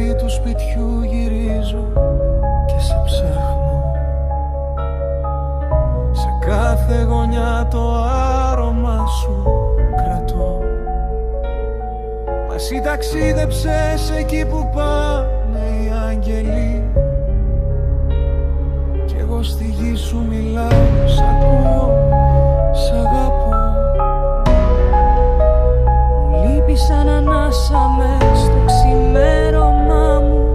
άκρη του σπιτιού γυρίζω και σε ψάχνω. Σε κάθε γωνιά το άρωμά σου κρατώ. Μα εσύ ταξίδεψες εκεί που πάνε οι άγγελοι, κι εγώ στη γη σου μιλάω, σ' ακούω, σ' αγαπώ. Μου λείπεις σαν ανάσα μες στο ξημέρωμά μου,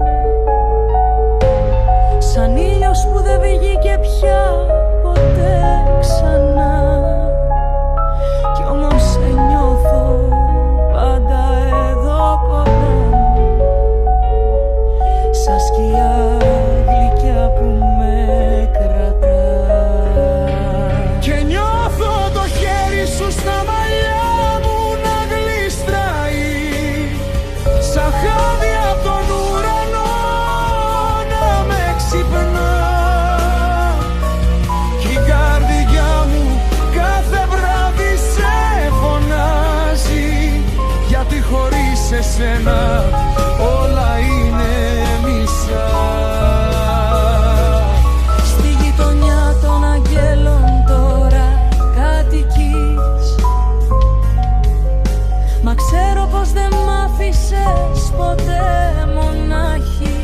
σαν ήλιος που δεν βγήκε πια ποτέ ξανά. Κι όμως σε νιώθω πάντα εδώ κοντά μου, σαν σκιά γλυκιά που με κρατά. Και νιώθω το χέρι σου στα μαλλιά μου να γλιστράει, σαν χάδι απ' τον ουρανό να με ξυπνά. Κι η καρδιά μου κάθε βράδυ σε φωνάζει, γιατί χωρίς εσένα όλα είναι μισά. Στη γειτονιά των αγγέλων τώρα κατοικείς, μα ξέρω πως δεν μ' άφησες ποτέ μονάχη,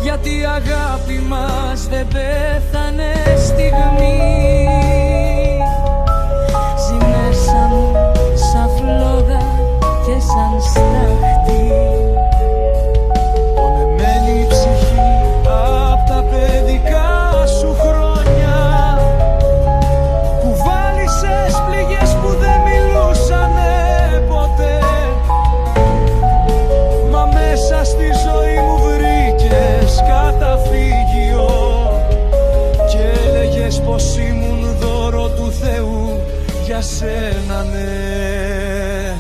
γιατί η αγάπη μας δεν πέθανε στιγμή. Ζει μέσα μου σαν φλόγα και σαν στάχτη, πονεμένη η ψυχή απ' τα παιδικά σου χρόνια. Κουβάλισες πληγές που δεν μιλούσανε ποτέ, μα μέσα στη ζωή μου βρήκες καταφύγιο και έλεγες πως ήμουν δώρο του Θεού για σένα, ναι.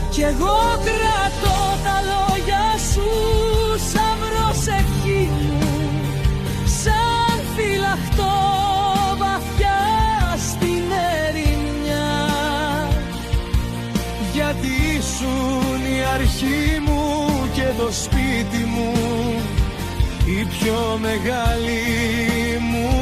Κι εγώ κρατώ τα λόγια σου σαν προσευχή μου, σαν φυλαχτό βαθιά στην ερημιά, γιατί ήσουν η αρχή μου και το σπίτι μου, η πιο μεγάλη μου